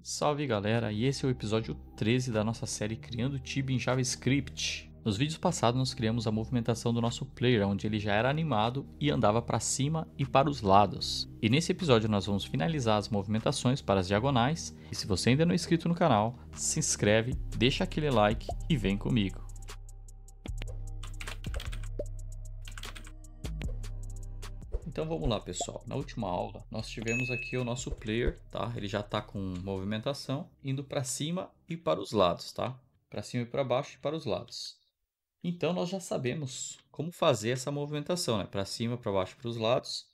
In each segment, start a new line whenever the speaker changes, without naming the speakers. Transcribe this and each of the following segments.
Salve galera, e esse é o episódio 13 da nossa série Criando Tibia em JavaScript. Nos vídeos passados nós criamos a movimentação do nosso player, onde ele já era animado e andava para cima e para os lados. E nesse episódio nós vamos finalizar as movimentações para as diagonais, e se você ainda não é inscrito no canal, se inscreve, deixa aquele like e vem comigo. Então vamos lá, pessoal. Na última aula nós tivemos aqui o nosso player, tá? Ele já está com movimentação indo para cima e para os lados, tá? Para cima e para baixo e para os lados. Então nós já sabemos como fazer essa movimentação, né? Para cima, para baixo, para os lados.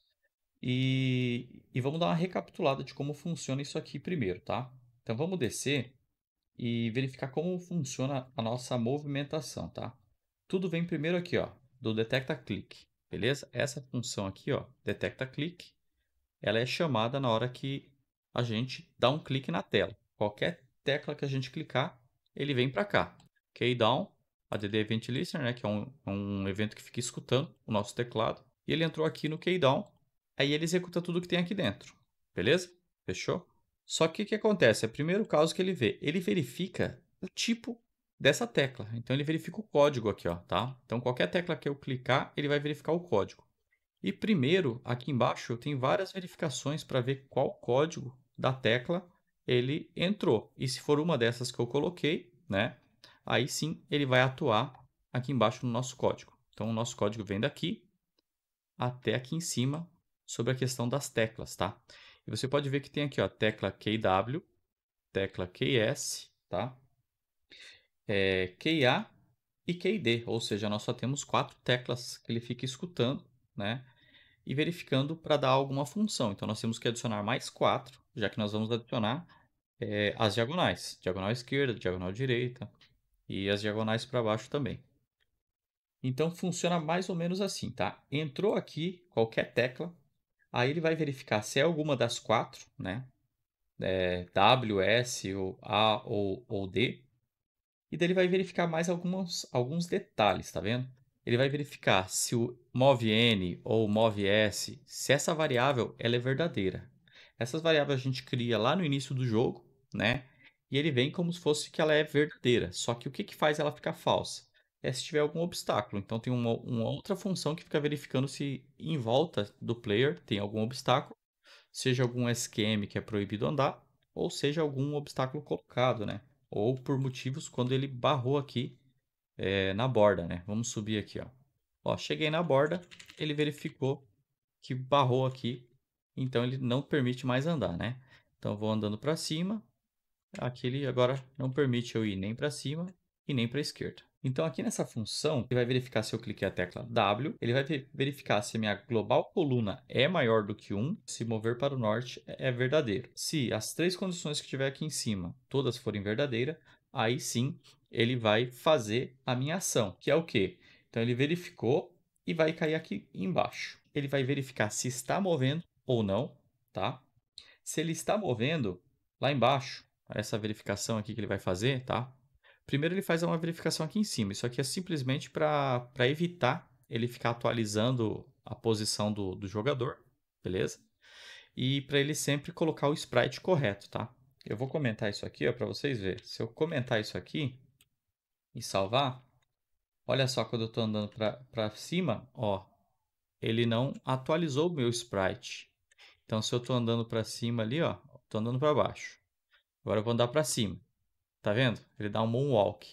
E vamos dar uma recapitulada de como funciona isso aqui primeiro, tá? Então vamos descer e verificar como funciona a nossa movimentação, tá? Tudo vem primeiro aqui, ó, do detecta click. Beleza? Essa função aqui, ó, detecta click, ela é chamada na hora que a gente dá um clique na tela. Qualquer tecla que a gente clicar, ele vem para cá. Keydown, add event listener, né, que é um evento que fica escutando o nosso teclado. E ele entrou aqui no keydown, aí ele executa tudo que tem aqui dentro. Beleza? Fechou? Só que o que acontece? É o primeiro caso que ele vê. Ele verifica o tipo dessa tecla. Então ele verifica o código aqui, ó, tá? Então qualquer tecla que eu clicar, ele vai verificar o código. E primeiro, aqui embaixo, tem várias verificações para ver qual código da tecla ele entrou. E se for uma dessas que eu coloquei, né, aí sim ele vai atuar aqui embaixo no nosso código. Então o nosso código vem daqui até aqui em cima sobre a questão das teclas, tá? E você pode ver que tem aqui, ó, tecla KW, tecla KS, tá? KA e KD, ou seja, nós só temos 4 teclas que ele fica escutando, né? E verificando para dar alguma função. Então nós temos que adicionar mais 4, já que nós vamos adicionar as diagonais. Diagonal esquerda, diagonal direita e as diagonais para baixo também. Então funciona mais ou menos assim, tá? Entrou aqui qualquer tecla, aí ele vai verificar se é alguma das 4, né? W, S, ou A ou D. E daí ele vai verificar mais alguns detalhes, tá vendo? Ele vai verificar se o movn ou movs, se essa variável ela é verdadeira. Essas variáveis a gente cria lá no início do jogo, né? E ele vem como se fosse que ela é verdadeira. Só que o que faz ela ficar falsa? É se tiver algum obstáculo. Então tem uma outra função que fica verificando se em volta do player tem algum obstáculo, seja algum SQM que é proibido andar, ou seja algum obstáculo colocado, né? Ou por motivos quando ele barrou aqui na borda, né? Vamos subir aqui, ó. Ó, cheguei na borda, ele verificou que barrou aqui, então ele não permite mais andar, né? Então eu vou andando para cima, aqui ele agora não permite eu ir nem para cima e nem para a esquerda. Então aqui nessa função, ele vai verificar se eu cliquei a tecla W, ele vai verificar se a minha global coluna é maior do que 1, se mover para o norte é verdadeiro. Se as 3 condições que tiver aqui em cima, todas forem verdadeiras, aí sim ele vai fazer a minha ação, que é o quê? Então ele verificou e vai cair aqui embaixo. Ele vai verificar se está movendo ou não, tá? Se ele está movendo, lá embaixo, essa verificação aqui que ele vai fazer, tá? Primeiro ele faz uma verificação aqui em cima. Isso aqui é simplesmente para evitar ele ficar atualizando a posição do jogador, beleza? E para ele sempre colocar o sprite correto, tá? Eu vou comentar isso aqui para vocês verem. Se eu comentar isso aqui e salvar, olha só quando eu estou andando para cima, ó, ele não atualizou o meu sprite. Então se eu estou andando para cima ali, ó, estou andando para baixo. Agora eu vou andar para cima. Tá vendo? Ele dá um moonwalk.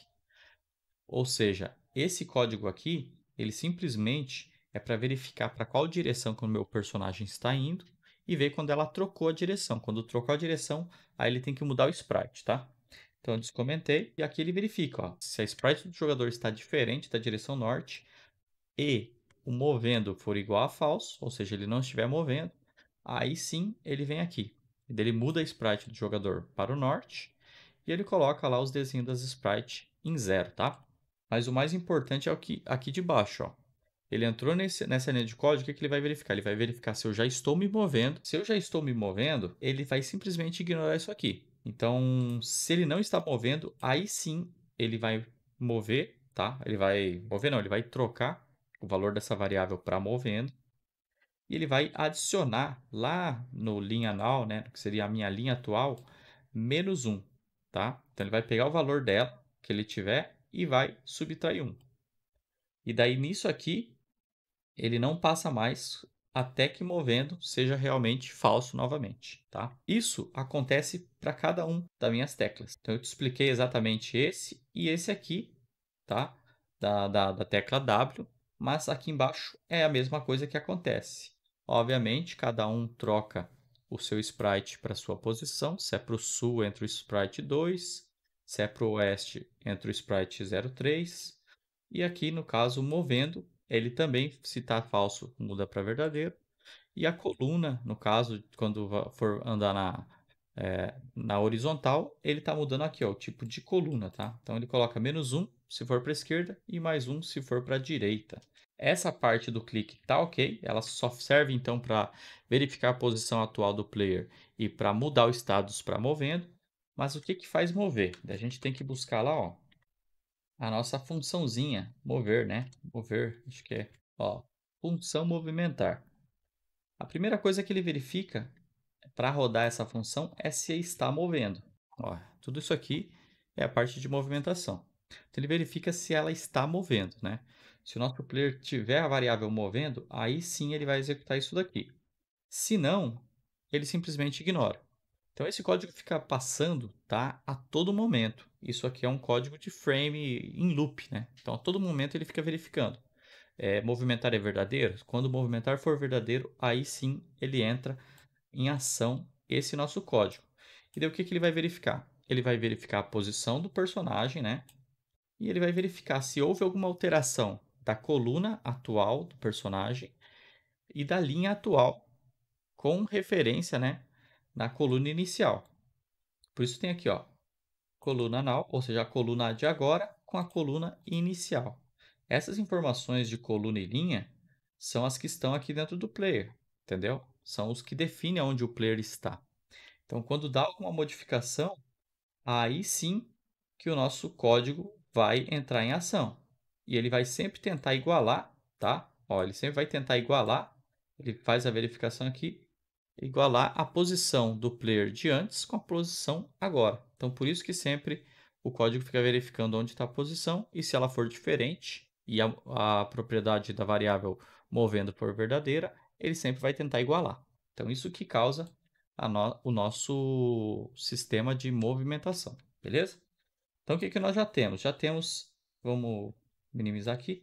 Ou seja, esse código aqui, ele simplesmente é para verificar para qual direção que o meu personagem está indo e ver quando ela trocou a direção. Quando trocou a direção, aí ele tem que mudar o sprite, tá? Então eu descomentei e aqui ele verifica, ó, se a sprite do jogador está diferente da direção norte e o movendo for igual a falso, ou seja, ele não estiver movendo, aí sim ele vem aqui. Ele muda a sprite do jogador para o norte e ele coloca lá os desenhos das sprites em 0, tá? Mas o mais importante é o que aqui de baixo, ó. Ele entrou nessa linha de código, o que ele vai verificar? Ele vai verificar se eu já estou me movendo. Se eu já estou me movendo, ele vai simplesmente ignorar isso aqui. Então, se ele não está movendo, aí sim ele vai mover, tá? Ele vai mover, não, ele vai trocar o valor dessa variável para movendo. E ele vai adicionar lá no linha null, né, que seria a minha linha atual, -1, tá? Então ele vai pegar o valor dela, que ele tiver, e vai subtrair 1. E daí nisso aqui, ele não passa mais até que movendo seja realmente falso novamente, tá? Isso acontece para cada um das minhas teclas. Então eu te expliquei exatamente esse e esse aqui, tá? Da tecla W, mas aqui embaixo é a mesma coisa que acontece. Obviamente, cada um troca o seu sprite para sua posição. Se é para o sul, entra o sprite 2. Se é para o oeste, entra o sprite 03. E aqui, no caso, movendo, ele também, se está falso, muda para verdadeiro. E a coluna, no caso, quando for andar na horizontal, ele está mudando aqui, ó, o tipo de coluna, tá? Então ele coloca -1 se for para a esquerda e +1 se for para a direita. Essa parte do clique tá ok, ela só serve então para verificar a posição atual do player e para mudar o status para movendo. Mas o que que faz mover? A gente tem que buscar lá, ó, a nossa funçãozinha, mover, né? Mover, acho que é, ó, função movimentar. A primeira coisa que ele verifica para rodar essa função é se está movendo. Ó, tudo isso aqui é a parte de movimentação. Então ele verifica se ela está movendo, né? Se o nosso player tiver a variável movendo, aí sim ele vai executar isso daqui. Se não, ele simplesmente ignora. Então esse código fica passando, tá, a todo momento. Isso aqui é um código de frame em loop, né? Então a todo momento ele fica verificando. Movimentar é verdadeiro? Quando o movimentar for verdadeiro, aí sim ele entra em ação esse nosso código. E daí o que que ele vai verificar? Ele vai verificar a posição do personagem, né? E ele vai verificar se houve alguma alteração da coluna atual do personagem e da linha atual com referência, né, na coluna inicial. Por isso tem aqui, ó, coluna null, ou seja, a coluna de agora com a coluna inicial. Essas informações de coluna e linha são as que estão aqui dentro do player, entendeu? São os que definem onde o player está. Então, quando dá alguma modificação, aí sim que o nosso código vai entrar em ação. E ele vai sempre tentar igualar, tá? Ó, ele sempre vai tentar igualar, ele faz a verificação aqui, igualar a posição do player de antes com a posição agora. Então, por isso que sempre o código fica verificando onde está a posição e se ela for diferente e a propriedade da variável movendo for verdadeira, ele sempre vai tentar igualar. Então, isso que causa o nosso sistema de movimentação, beleza? Então, o que que nós já temos? Já temos, vamos minimizar aqui,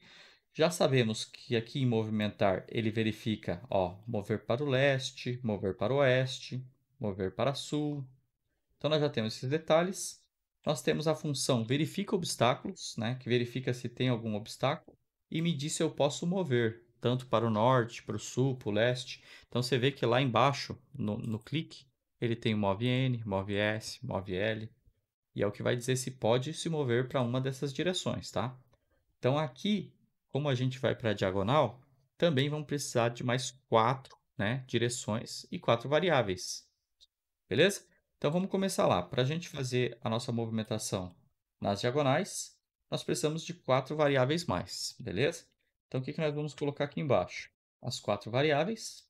já sabemos que aqui em movimentar ele verifica, ó, mover para o leste, mover para o oeste, mover para sul. Então nós já temos esses detalhes. Nós temos a função verifica obstáculos, né, que verifica se tem algum obstáculo e me diz se eu posso mover tanto para o norte, para o sul, para o leste. Então você vê que lá embaixo, no clique, ele tem o move N, move S, move L, e é o que vai dizer se pode se mover para uma dessas direções, tá? Então aqui, como a gente vai para a diagonal, também vamos precisar de mais 4, né, direções e 4 variáveis. Beleza? Então vamos começar lá. Para a gente fazer a nossa movimentação nas diagonais, nós precisamos de 4 variáveis mais. Beleza? Então o que que nós vamos colocar aqui embaixo? As 4 variáveis.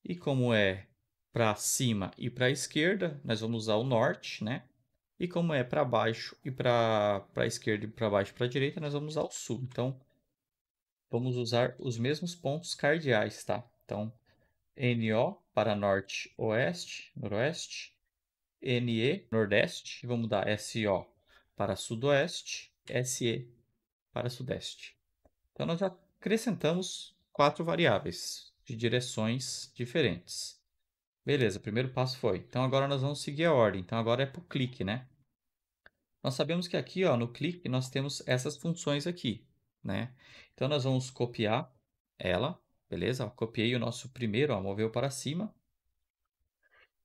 E como é para cima e para a esquerda, nós vamos usar o norte, né? E como é para baixo e para a esquerda e para baixo e para a direita, nós vamos usar o sul. Então, vamos usar os mesmos pontos cardeais, tá? Então, NO para norte, oeste, noroeste, NE, nordeste, e vamos dar SO para sudoeste, SE para sudeste. Então, nós já acrescentamos 4 variáveis de direções diferentes. Beleza, o primeiro passo foi. Então, agora nós vamos seguir a ordem. Então, agora é para o clique, né? Nós sabemos que aqui, ó, no clique, nós temos essas funções aqui, né? Então, nós vamos copiar ela, beleza? Ó, copiei o nosso primeiro, ó, moveu para cima.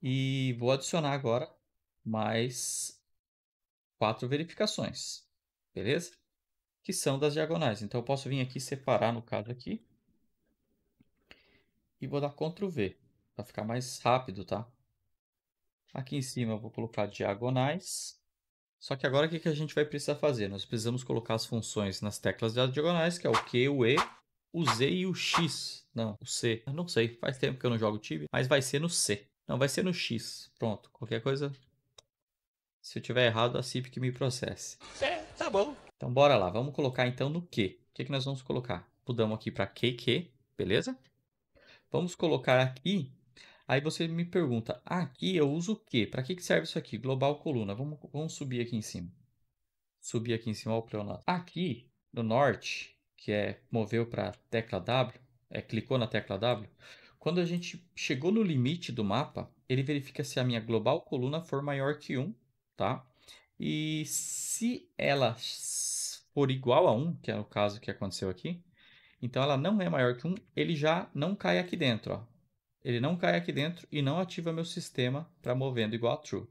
E vou adicionar agora mais 4 verificações, beleza? Que são das diagonais. Então, eu posso vir aqui separar, no caso aqui, e vou dar Ctrl V, para ficar mais rápido, tá? Aqui em cima eu vou colocar diagonais. Só que agora o que que a gente vai precisar fazer? Nós precisamos colocar as funções nas teclas das diagonais, que é o Q, o E, o Z e o X. Não, o C. Eu não sei, faz tempo que eu não jogo Tibia, mas vai ser no C. Não, vai ser no X. Pronto, qualquer coisa Se eu tiver errado, a CIP que me processe.
É, tá bom.
Então bora lá, vamos colocar então no Q. O que nós vamos colocar? Mudamos aqui para QQ, beleza? Vamos colocar aqui. Aí você me pergunta, aqui eu uso o quê? Para que serve isso aqui? Global coluna. Vamos subir aqui em cima. Subir aqui em cima ao pleonasmo. Aqui no norte, que é moveu para tecla W, clicou na tecla W. Quando a gente chegou no limite do mapa, ele verifica se a minha global coluna for maior que 1, tá? E se ela for igual a 1, que é o caso que aconteceu aqui, então ela não é maior que 1, ele já não cai aqui dentro, ó. Ele não cai aqui dentro e não ativa meu sistema para movendo igual a true.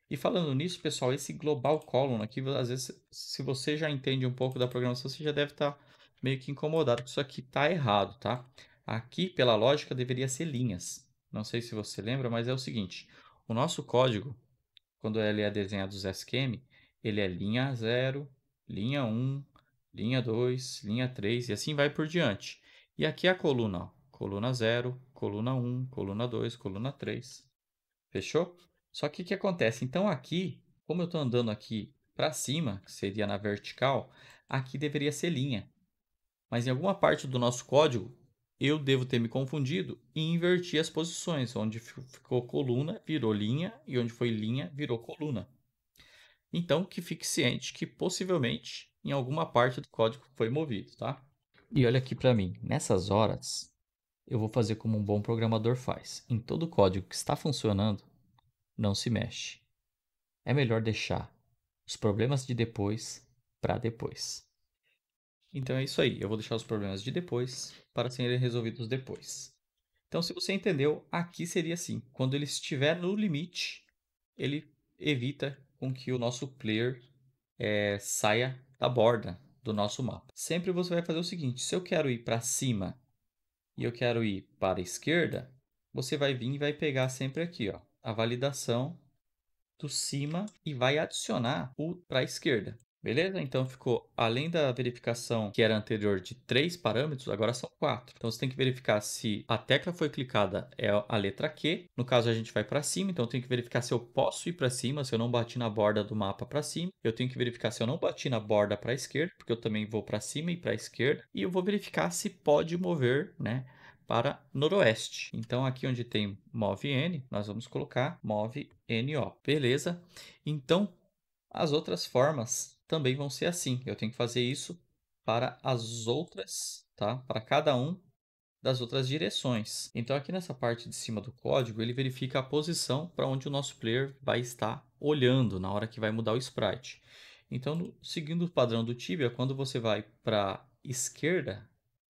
E falando nisso, pessoal, esse global column aqui, às vezes, se você já entende um pouco da programação, você já deve estar meio que incomodado que isso aqui está errado, tá? Aqui, pela lógica, deveria ser linhas. Não sei se você lembra, mas é o seguinte. O nosso código, quando ele é desenhado dos SQM, ele é linha 0, linha 1, linha 2, linha 3 e assim vai por diante. E aqui é a coluna, ó, coluna 0, coluna 1, coluna 2, coluna 3. Fechou? Só que o que acontece? Então aqui, como eu estou andando aqui para cima, que seria na vertical, aqui deveria ser linha. Mas em alguma parte do nosso código, eu devo ter me confundido e inverti as posições. Onde ficou coluna, virou linha, e onde foi linha, virou coluna. Então, que fique ciente que possivelmente em alguma parte do código foi movido, tá? E olha aqui para mim, nessas horas, eu vou fazer como um bom programador faz. Em todo código que está funcionando, não se mexe. É melhor deixar os problemas de depois para depois. Então é isso aí, eu vou deixar os problemas de depois para serem resolvidos depois. Então, se você entendeu, aqui seria assim: quando ele estiver no limite, ele evita com que o nosso player saia da borda do nosso mapa. Sempre você vai fazer o seguinte: se eu quero ir para cima e eu quero ir para a esquerda, você vai vir e vai pegar sempre aqui, ó, a validação do cima e vai adicionar o para a esquerda. Beleza? Então ficou, além da verificação que era anterior de 3 parâmetros, agora são 4. Então você tem que verificar se a tecla foi clicada é a letra Q. No caso a gente vai para cima, então eu tenho que verificar se eu posso ir para cima, se eu não bati na borda do mapa para cima. Eu tenho que verificar se eu não bati na borda para a esquerda, porque eu também vou para cima e para a esquerda. E eu vou verificar se pode mover, né, para noroeste. Então aqui onde tem move n, nós vamos colocar move NO. Beleza? Então as outras formas também vão ser assim. Eu tenho que fazer isso para as outras, tá? Para cada um das outras direções. Então aqui nessa parte de cima do código, ele verifica a posição para onde o nosso player vai estar olhando na hora que vai mudar o sprite. Então, seguindo o padrão do Tibia, quando você vai para esquerda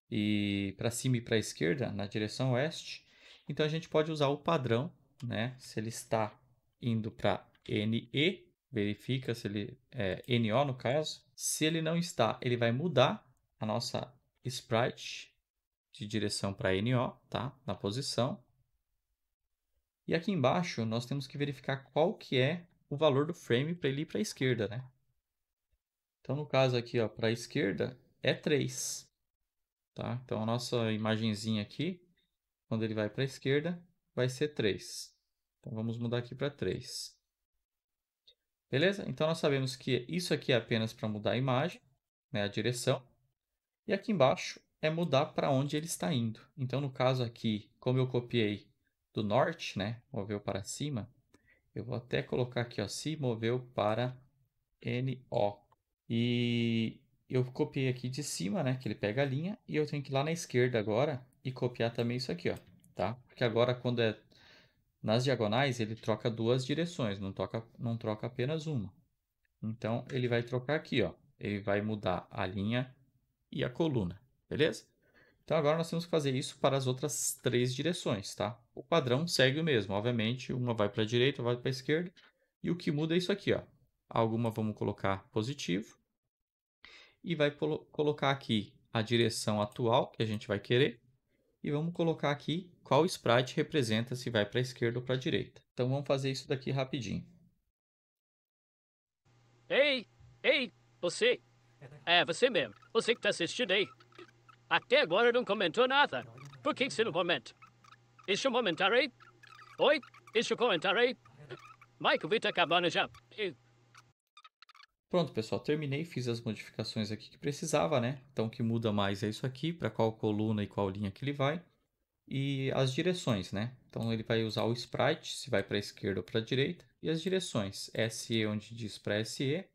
e para cima e para a esquerda, na direção oeste, então a gente pode usar o padrão, né? Se ele está indo para NE, verifica se ele é NO no caso. Se ele não está, ele vai mudar a nossa sprite de direção para NO, tá? Na posição. E aqui embaixo nós temos que verificar qual que é o valor do frame para ele ir para a esquerda, né? Então no caso aqui, ó, para a esquerda é 3, tá? Então a nossa imagenzinha aqui, quando ele vai para a esquerda, vai ser 3. Então vamos mudar aqui para 3. Beleza? Então nós sabemos que isso aqui é apenas para mudar a imagem, né, a direção. E aqui embaixo é mudar para onde ele está indo. Então no caso aqui, como eu copiei do norte, né, moveu para cima, eu vou até colocar aqui, ó, se moveu para NO. E eu copiei aqui de cima, né, que ele pega a linha, e eu tenho que ir lá na esquerda agora e copiar também isso aqui, ó, tá? Porque agora quando é nas diagonais, ele troca duas direções, não troca apenas uma. Então, ele vai trocar aqui, ó. Ele vai mudar a linha e a coluna, beleza? Então, agora nós temos que fazer isso para as outras 3 direções, tá? O padrão segue o mesmo, obviamente, uma vai para a direita, vai para a esquerda. E o que muda é isso aqui, ó. Alguma vamos colocar positivo. E vai colocar aqui a direção atual que a gente vai querer. E vamos colocar aqui qual sprite representa se vai para a esquerda ou para a direita. Então vamos fazer isso daqui rapidinho.
Ei, ei, você. É, você mesmo. Você que tá assistindo aí. Até agora não comentou nada. Por que você não comenta? Deixa eu comentar aí. Oi? Deixa eu comentar aí. Michael, vi tá acabando já.
Pronto, pessoal, terminei, fiz as modificações aqui que precisava, né? Então, o que muda mais é isso aqui, para qual coluna e qual linha que ele vai. E as direções, né? Então, ele vai usar o sprite, se vai para a esquerda ou para a direita. E as direções, SE onde diz para SE,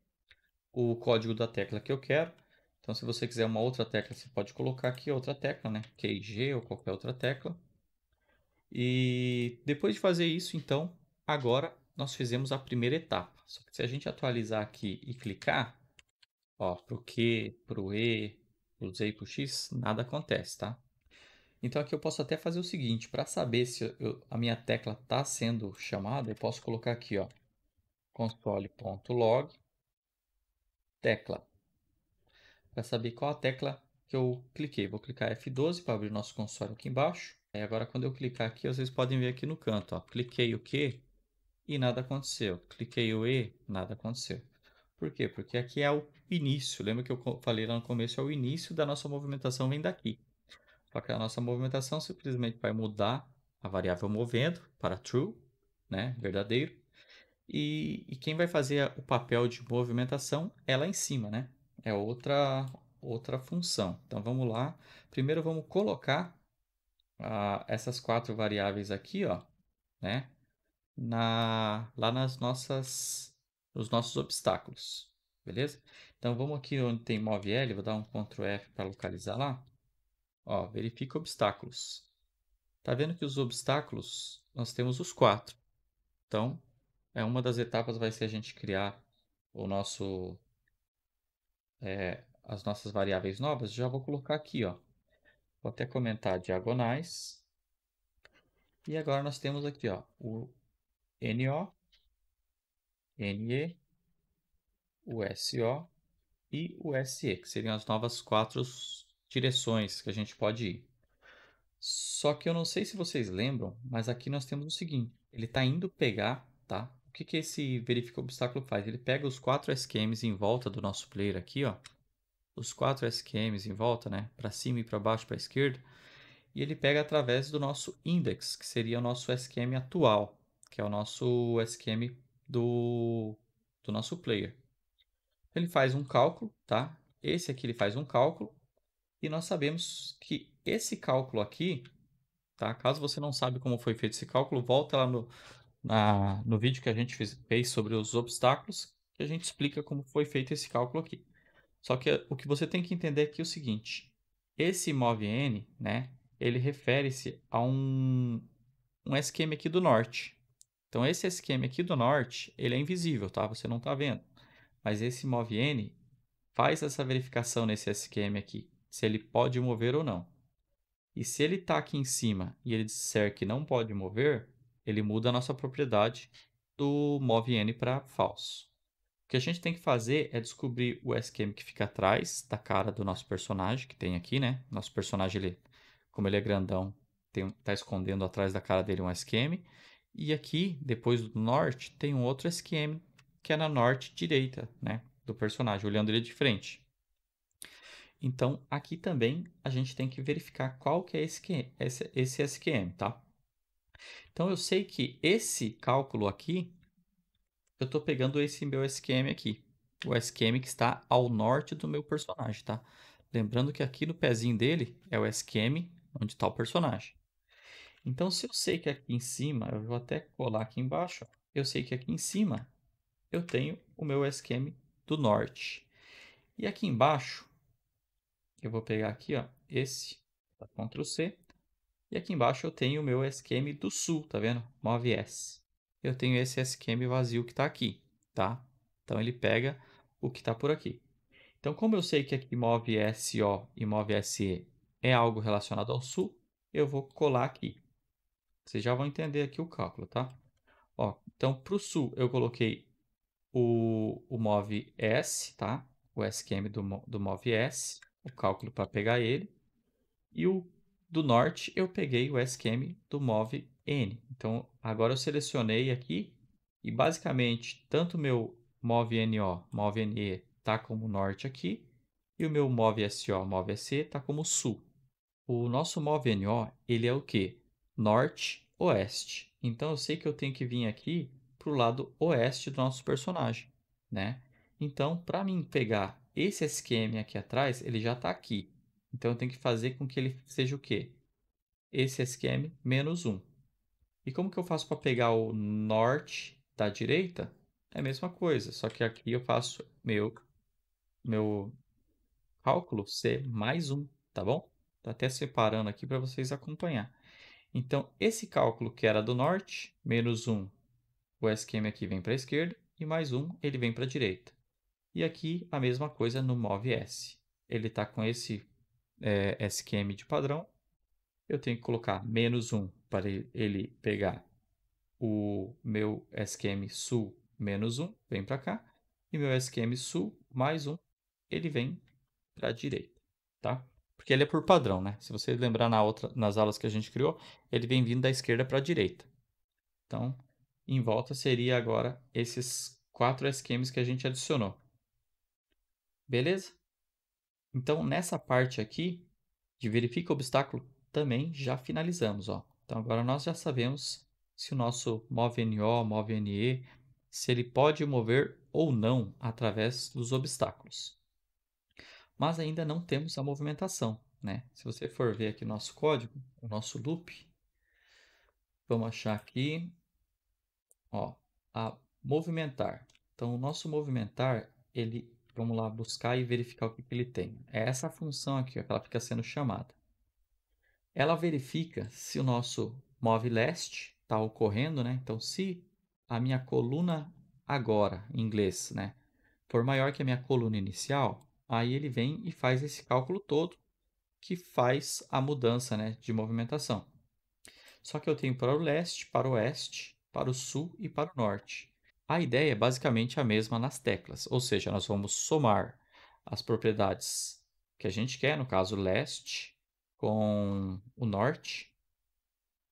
o código da tecla que eu quero. Então, se você quiser uma outra tecla, você pode colocar aqui outra tecla, né? QG ou qualquer outra tecla. E depois de fazer isso, então, agora nós fizemos a primeira etapa. Só que se a gente atualizar aqui e clicar, ó, pro Q, pro E, pro Z e pro X, nada acontece, tá? Então aqui eu posso até fazer o seguinte, para saber se a minha tecla está sendo chamada, eu posso colocar aqui, ó, console.log tecla, para saber qual a tecla que eu cliquei. Vou clicar F12 para abrir o nosso console aqui embaixo. Aí agora quando eu clicar aqui, vocês podem ver aqui no canto, ó, cliquei o Q e nada aconteceu. Cliquei o E, nada aconteceu. Por quê? Porque aqui é o início. Lembra que eu falei lá no começo, é o início da nossa movimentação vem daqui. Só que a nossa movimentação simplesmente vai mudar a variável movendo para true, né, verdadeiro. E quem vai fazer o papel de movimentação é lá em cima, né? É outra função. Então vamos lá. Primeiro vamos colocar essas quatro variáveis aqui, ó, né? Lá nos nossos obstáculos, beleza? Então vamos aqui onde tem MovL, vou dar um Ctrl F para localizar lá. Ó, verifica obstáculos. Tá vendo que os obstáculos nós temos os quatro. Então, uma das etapas vai ser a gente criar o nosso as nossas variáveis novas. Já vou colocar aqui, ó. Vou até comentar diagonais. E agora nós temos aqui, ó, o NO, NE, o SO e o SE, que seriam as novas quatro direções que a gente pode ir. Só que eu não sei se vocês lembram, mas aqui nós temos o seguinte: ele está indo pegar, tá? O que que esse verifica obstáculo faz? Ele pega os quatro SQMs em volta do nosso player aqui, ó. Os quatro SQMs em volta, né? Para cima e para baixo, para a esquerda. E ele pega através do nosso index, que seria o nosso SQM atual, que é o nosso SQM do nosso player. Ele faz um cálculo, tá? Esse aqui ele faz um cálculo. E nós sabemos que esse cálculo aqui, tá? Caso você não sabe como foi feito esse cálculo, volta lá no vídeo que a gente fez sobre os obstáculos, que a gente explica como foi feito esse cálculo aqui. Só que o que você tem que entender aqui é o seguinte: esse MovN, né, ele refere-se a um esquema aqui do norte. Então, esse esquema aqui do norte, ele é invisível, tá? Você não está vendo. Mas esse MovN faz essa verificação nesse esquema aqui, se ele pode mover ou não. E se ele está aqui em cima e ele disser que não pode mover, ele muda a nossa propriedade do MovN para false. O que a gente tem que fazer é descobrir o SQM que fica atrás da cara do nosso personagem, que tem aqui, né? Nosso personagem, como ele é grandão, está escondendo atrás da cara dele um SQM. E aqui, depois do norte, tem um outro SQM que é na norte direita, né? Do personagem, olhando ele de frente. Então, aqui também a gente tem que verificar qual que é esse SQM, tá? Então, eu sei que esse cálculo aqui, eu estou pegando esse meu SQM aqui. O SQM que está ao norte do meu personagem, tá? Lembrando que aqui no pezinho dele é o SQM onde está o personagem. Então, se eu sei que aqui em cima, eu vou até colar aqui embaixo, eu sei que aqui em cima eu tenho o meu SQM do norte. E aqui embaixo, eu vou pegar aqui, ó, esse, tá? Ctrl C. E aqui embaixo eu tenho o meu SQM do sul, tá vendo? MovS. Eu tenho esse SQM vazio que está aqui, tá? Então ele pega o que está por aqui. Então, como eu sei que aqui MovSO e MovSE é algo relacionado ao sul, eu vou colar aqui. Vocês já vão entender aqui o cálculo, tá? Ó, então, para o sul eu coloquei o MovS, tá? O SQM do MovS, o cálculo para pegar ele. E o do norte eu peguei o SQM do MovN. Então agora eu selecionei aqui e basicamente tanto o meu MovNO, MovNE está como norte aqui e o meu MovSO, MovSE está como sul. O nosso MovNO ele é o que? Norte, oeste. Então eu sei que eu tenho que vir aqui para o lado oeste do nosso personagem, né? Então, para mim pegar esse SQM aqui atrás, ele já está aqui. Então, eu tenho que fazer com que ele seja o quê? Esse SQM menos 1. E como que eu faço para pegar o norte da direita? É a mesma coisa, só que aqui eu faço meu cálculo ser mais 1, tá bom? Tô até separando aqui para vocês acompanhar. Então, esse cálculo que era do norte, menos 1, o SQM aqui vem para a esquerda, e mais 1 ele vem para a direita. E aqui a mesma coisa no MOVS. Ele está com esse SQM de padrão. Eu tenho que colocar menos 1 para ele pegar o meu SQM sul menos 1, vem para cá. E meu SQM sul mais 1, ele vem para a direita, tá? Porque ele é por padrão, né? Se você lembrar nas aulas que a gente criou, ele vem vindo da esquerda para a direita. Então, em volta seria agora esses 4 SQMs que a gente adicionou. Beleza? Então, nessa parte aqui de verifica obstáculo, também já finalizamos, ó. Então, agora nós já sabemos se o nosso MoveNO, MoveNE, se ele pode mover ou não através dos obstáculos. Mas ainda não temos a movimentação, né? Se você for ver aqui nosso código, o nosso loop, vamos achar aqui, ó, a movimentar. Então, o nosso movimentar, vamos lá buscar e verificar o que ele tem. É essa função aqui, ó, que ela fica sendo chamada. Ela verifica se o nosso move last está ocorrendo, né? Então, se a minha coluna agora, em inglês, né, for maior que a minha coluna inicial, aí ele vem e faz esse cálculo todo que faz a mudança, né, de movimentação. Só que eu tenho para o leste, para o oeste, para o sul e para o norte. A ideia é basicamente a mesma nas teclas, ou seja, nós vamos somar as propriedades que a gente quer, no caso leste, com o norte,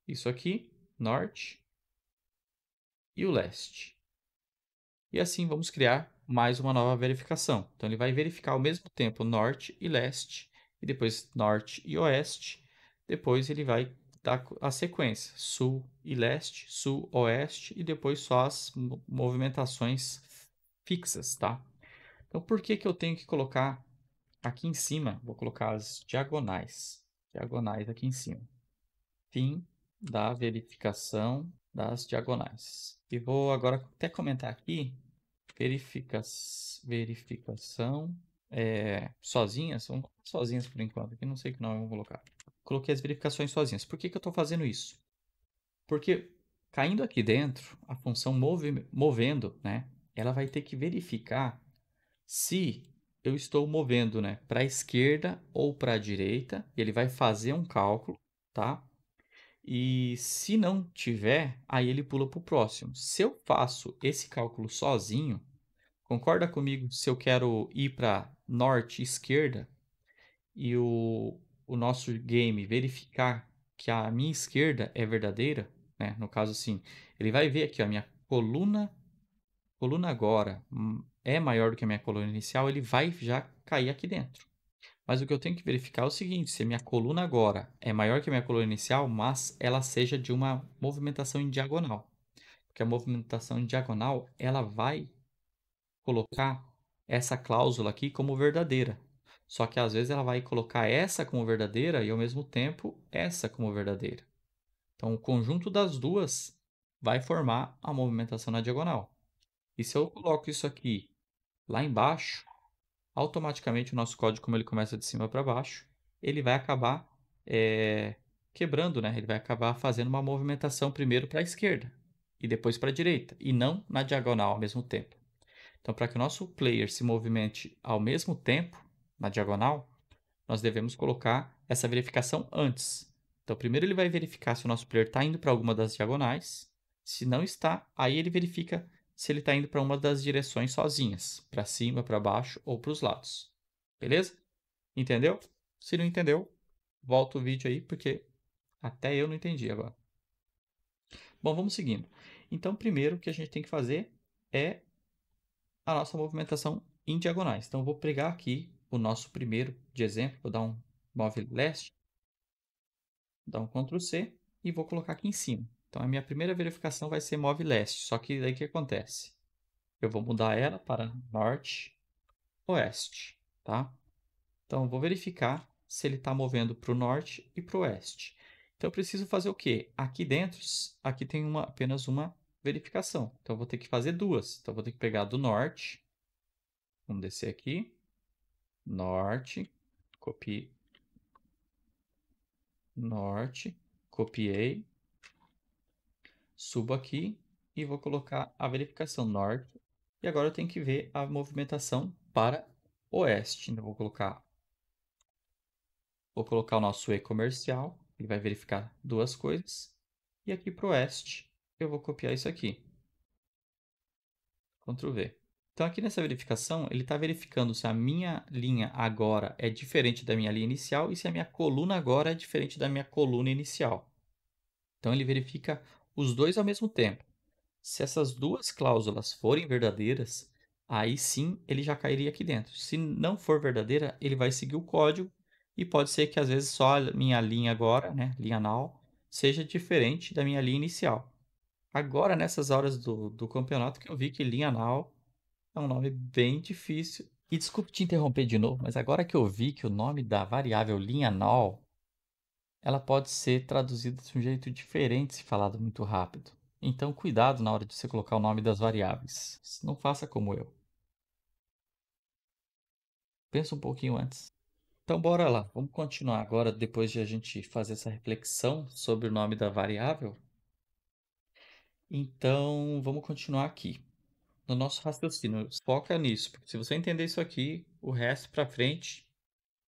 isso aqui, norte e o leste. E assim vamos criar mais uma nova verificação. Então ele vai verificar ao mesmo tempo norte e leste, e depois norte e oeste. Depois ele vai dar a sequência, sul e leste, sul, oeste, e depois só as movimentações fixas, tá? Então por que que eu tenho que colocar aqui em cima? Vou colocar as diagonais. Diagonais aqui em cima. Fim da verificação das diagonais. E vou agora até comentar aqui, verificação sozinhas, vamos colocar sozinhas por enquanto, aqui não sei que nome eu vou colocar. Coloquei as verificações sozinhas. Por que que eu estou fazendo isso? Porque caindo aqui dentro, a função movendo, né, ela vai ter que verificar se eu estou movendo, né, para a esquerda ou para a direita. Ele vai fazer um cálculo, tá? E se não tiver, aí ele pula para o próximo. Se eu faço esse cálculo sozinho, concorda comigo se eu quero ir para norte e esquerda e o nosso game verificar que a minha esquerda é verdadeira, né? No caso assim, ele vai ver aqui a minha coluna agora é maior do que a minha coluna inicial, ele vai já cair aqui dentro. Mas o que eu tenho que verificar é o seguinte, se a minha coluna agora é maior que a minha coluna inicial, mas ela seja de uma movimentação em diagonal. Porque a movimentação em diagonal, ela vai colocar essa cláusula aqui como verdadeira. Só que às vezes ela vai colocar essa como verdadeira e ao mesmo tempo essa como verdadeira. Então o conjunto das duas vai formar a movimentação na diagonal. E se eu coloco isso aqui lá embaixo, automaticamente o nosso código, como ele começa de cima para baixo, ele vai acabar quebrando, né? Ele vai acabar fazendo uma movimentação primeiro para a esquerda e depois para a direita, e não na diagonal ao mesmo tempo. Então, para que o nosso player se movimente ao mesmo tempo na diagonal, nós devemos colocar essa verificação antes. Então, primeiro ele vai verificar se o nosso player está indo para alguma das diagonais. Se não está, aí ele verifica se ele está indo para uma das direções sozinhas, para cima, para baixo ou para os lados. Beleza? Entendeu? Se não entendeu, volta o vídeo aí, porque até eu não entendi agora. Bom, vamos seguindo. Então, primeiro o que a gente tem que fazer é a nossa movimentação em diagonais. Então, eu vou pegar aqui o nosso primeiro de exemplo, vou dar um Move Left, dar um Ctrl C e vou colocar aqui em cima. Então, a minha primeira verificação vai ser move leste, só que daí o que acontece? Eu vou mudar ela para norte, oeste, tá? Então, eu vou verificar se ele está movendo para o norte e para o oeste. Então, eu preciso fazer o quê? Aqui dentro, aqui tem apenas uma verificação. Então, eu vou ter que fazer duas. Então, eu vou ter que pegar do norte. Vamos descer aqui. Norte. Copie. Norte. Copiei. Subo aqui e vou colocar a verificação norte. E agora eu tenho que ver a movimentação para oeste. Então, vou colocar o nosso e-comercial. Ele vai verificar duas coisas. E aqui para o oeste, eu vou copiar isso aqui. Ctrl V. Então, aqui nessa verificação, ele está verificando se a minha linha agora é diferente da minha linha inicial e se a minha coluna agora é diferente da minha coluna inicial. Então, ele verifica os dois ao mesmo tempo. Se essas duas cláusulas forem verdadeiras, aí sim ele já cairia aqui dentro. Se não for verdadeira, ele vai seguir o código e pode ser que às vezes só a minha linha agora, né, linha null, seja diferente da minha linha inicial. Agora, nessas horas do campeonato, que eu vi que linha null é um nome bem difícil. E desculpe te interromper de novo, mas agora que eu vi que o nome da variável linha null, ela pode ser traduzida de um jeito diferente se falado muito rápido. Então, cuidado na hora de você colocar o nome das variáveis. Não faça como eu. Pensa um pouquinho antes. Então, bora lá. Vamos continuar agora, depois de a gente fazer essa reflexão sobre o nome da variável. Então, vamos continuar aqui. No nosso raciocínio, foca nisso, porque se você entender isso aqui, o resto para frente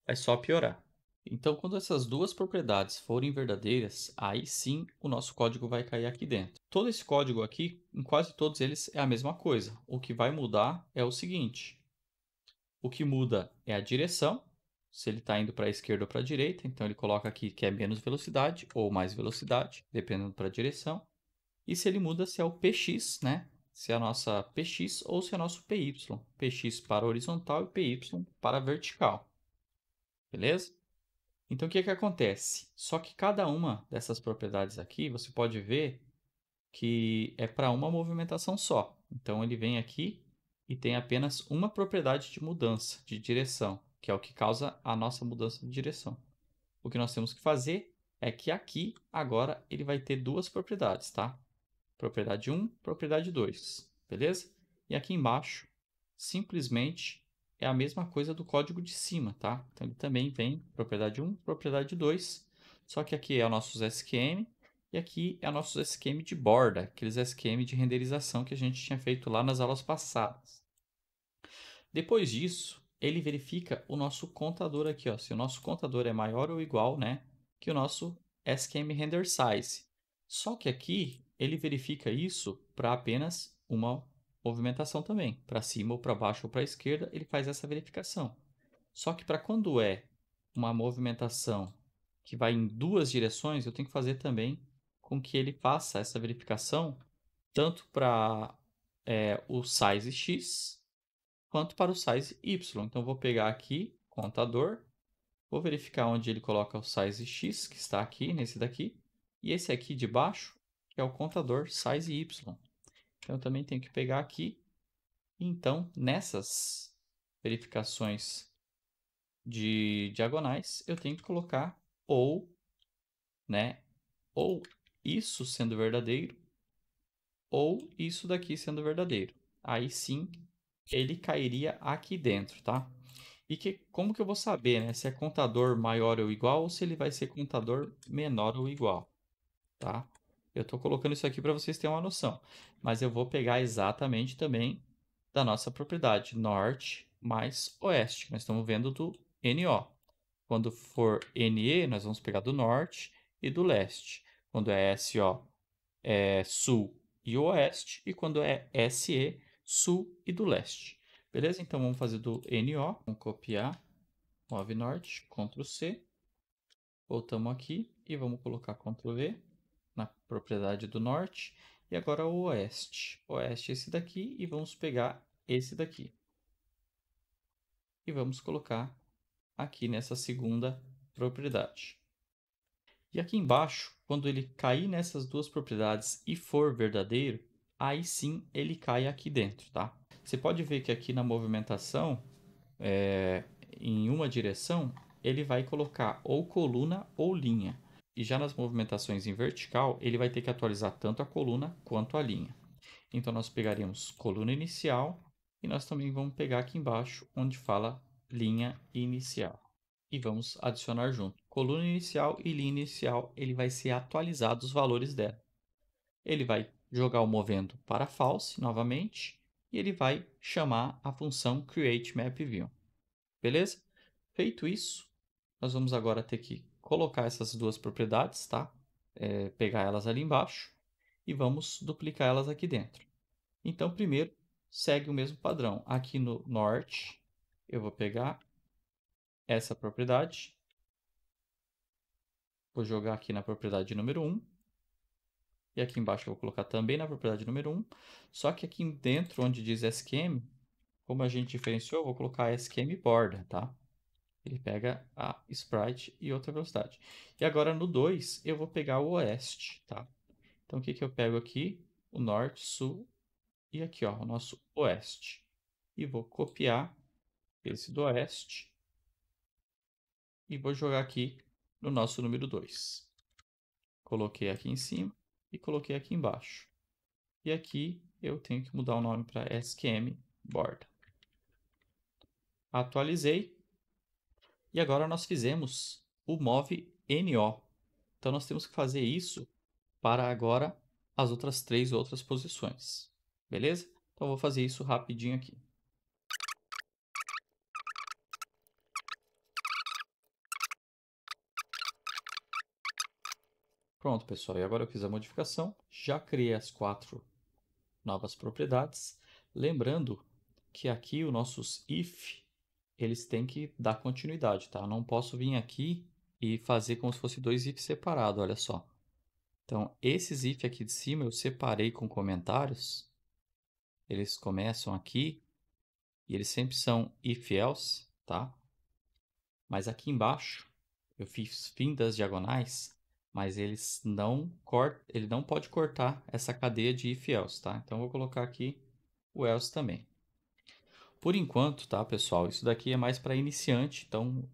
vai só piorar. Então, quando essas duas propriedades forem verdadeiras, aí sim o nosso código vai cair aqui dentro. Todo esse código aqui, em quase todos eles, é a mesma coisa. O que vai mudar é o seguinte: o que muda é a direção, se ele está indo para a esquerda ou para a direita, então ele coloca aqui que é menos velocidade ou mais velocidade, dependendo para a direção. E se ele muda se é o px, né? Se é a nossa px ou se é o nosso py. Px para horizontal e py para vertical. Beleza? Então, o que acontece? Só que cada uma dessas propriedades aqui, você pode ver que é para uma movimentação só. Então, ele vem aqui e tem apenas uma propriedade de mudança de direção, que é o que causa a nossa mudança de direção. O que nós temos que fazer é que aqui, agora, ele vai ter duas propriedades, tá? Propriedade 1, propriedade 2, beleza? E aqui embaixo, simplesmente é a mesma coisa do código de cima, tá? Então, ele também vem propriedade 1, propriedade 2, só que aqui é o nosso SQM e aqui é o nosso SQM de borda, aqueles SQM de renderização que a gente tinha feito lá nas aulas passadas. Depois disso, ele verifica o nosso contador aqui, ó, se o nosso contador é maior ou igual, né, que o nosso SQM render size. Só que aqui ele verifica isso para apenas uma movimentação também, para cima ou para baixo ou para a esquerda, ele faz essa verificação. Só que para quando é uma movimentação que vai em duas direções, eu tenho que fazer também com que ele faça essa verificação tanto para o size x quanto para o size y. Então, vou pegar aqui, contador, vou verificar onde ele coloca o size x, que está aqui, nesse daqui, e esse aqui de baixo, que é o contador size y. Então, eu também tenho que pegar aqui, e então, nessas verificações de diagonais, eu tenho que colocar ou, né, ou isso sendo verdadeiro, ou isso daqui sendo verdadeiro. Aí sim, ele cairia aqui dentro, tá? E como que eu vou saber, né, se é contador maior ou igual ou se ele vai ser contador menor ou igual, tá? Eu estou colocando isso aqui para vocês terem uma noção, mas eu vou pegar exatamente também da nossa propriedade, norte mais oeste. Nós estamos vendo do NO. Quando for NE, nós vamos pegar do norte e do leste. Quando é SO, é sul e oeste. E quando é SE, sul e do leste. Beleza? Então, vamos fazer do NO. Vamos copiar. Move norte, Ctrl C. Voltamos aqui e vamos colocar Ctrl V na propriedade do norte. E agora o oeste. Oeste é esse daqui e vamos pegar esse daqui. E vamos colocar aqui nessa segunda propriedade. E aqui embaixo, quando ele cair nessas duas propriedades e for verdadeiro, aí sim ele cai aqui dentro, tá? Você pode ver que aqui na movimentação, em uma direção, ele vai colocar ou coluna ou linha. E já nas movimentações em vertical, ele vai ter que atualizar tanto a coluna quanto a linha. Então, nós pegaríamos coluna inicial e nós também vamos pegar aqui embaixo onde fala linha inicial. E vamos adicionar junto. Coluna inicial e linha inicial, ele vai ser atualizado os valores dela. Ele vai jogar o movendo para false novamente e ele vai chamar a função createMapView. Beleza? Feito isso, nós vamos agora ter que colocar essas duas propriedades, tá? Pegar elas ali embaixo e vamos duplicar elas aqui dentro. Então, primeiro, segue o mesmo padrão. Aqui no norte, eu vou pegar essa propriedade, vou jogar aqui na propriedade número 1, e aqui embaixo eu vou colocar também na propriedade número 1, só que aqui dentro, onde diz SQM, como a gente diferenciou, eu vou colocar SQM border, tá? Ele pega a sprite e outra velocidade. E agora no 2, eu vou pegar o oeste, tá? Então, o que eu pego aqui? O norte, sul e aqui, ó, o nosso oeste. E vou copiar esse do oeste e vou jogar aqui no nosso número 2. Coloquei aqui em cima e coloquei aqui embaixo. E aqui eu tenho que mudar o nome para SQM border. Atualizei. E agora nós fizemos o move NO. Então nós temos que fazer isso para agora as outras 3 outras posições. Beleza? Então eu vou fazer isso rapidinho aqui. Pronto, pessoal. E agora eu fiz a modificação. Já criei as 4 novas propriedades. Lembrando que aqui os nossos if, eles têm que dar continuidade, tá? Eu não posso vir aqui e fazer como se fosse 2 if separados, olha só. Então, esses if aqui de cima eu separei com comentários. Eles começam aqui e eles sempre são if else, tá? Mas aqui embaixo eu fiz fim das diagonais, mas ele não pode cortar essa cadeia de if else, tá? Então eu vou colocar aqui o else também. Por enquanto, tá, pessoal? Isso daqui é mais para iniciante, então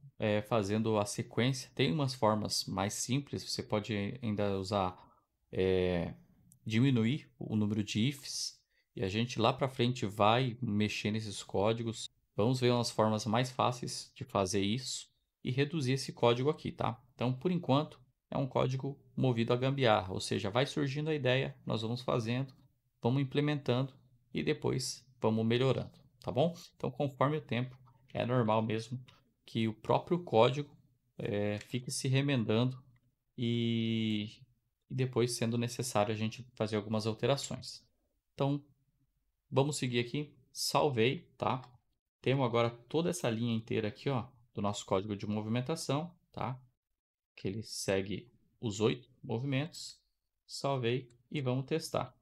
fazendo a sequência. Tem umas formas mais simples, você pode ainda usar diminuir o número de ifs e a gente lá para frente vai mexer nesses códigos. Vamos ver umas formas mais fáceis de fazer isso e reduzir esse código aqui, tá? Então, por enquanto, é um código movido a gambiarra, ou seja, vai surgindo a ideia, nós vamos fazendo, vamos implementando e depois vamos melhorando, tá bom? Então, conforme o tempo, é normal mesmo que o próprio código fique se remendando e depois, sendo necessário, a gente fazer algumas alterações. Então, vamos seguir aqui. Salvei, tá? Temos agora toda essa linha inteira aqui, ó, do nosso código de movimentação, tá? Que ele segue os 8 movimentos. Salvei e vamos testar.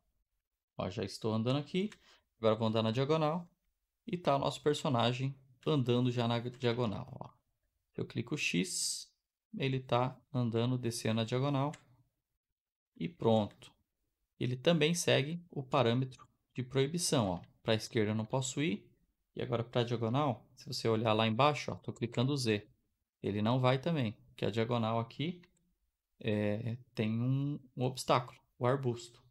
Ó, já estou andando aqui. Agora vou andar na diagonal. E tá o nosso personagem andando já na diagonal, ó. Eu clico X, ele tá andando, descendo na diagonal. E pronto. Ele também segue o parâmetro de proibição. Para a esquerda eu não posso ir. E agora para a diagonal, se você olhar lá embaixo, estou clicando Z. Ele não vai também, porque a diagonal aqui tem um obstáculo, o arbusto.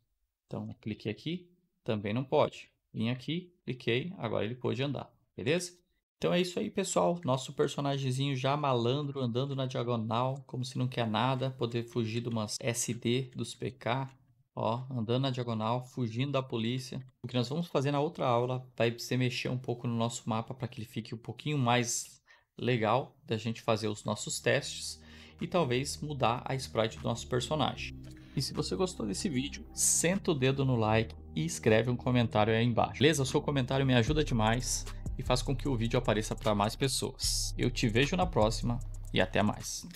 Então, cliquei aqui, também não pode. Vim aqui, cliquei, agora ele pôde andar. Beleza? Então é isso aí, pessoal. Nosso personagemzinho já malandro, andando na diagonal, como se não quer nada, poder fugir de umas SD dos PK. Ó, andando na diagonal, fugindo da polícia. O que nós vamos fazer na outra aula vai ser mexer um pouco no nosso mapa para que ele fique um pouquinho mais legal da gente fazer os nossos testes e talvez mudar a sprite do nosso personagem. E se você gostou desse vídeo, senta o dedo no like e escreve um comentário aí embaixo. Beleza? O seu comentário me ajuda demais e faz com que o vídeo apareça para mais pessoas. Eu te vejo na próxima e até mais.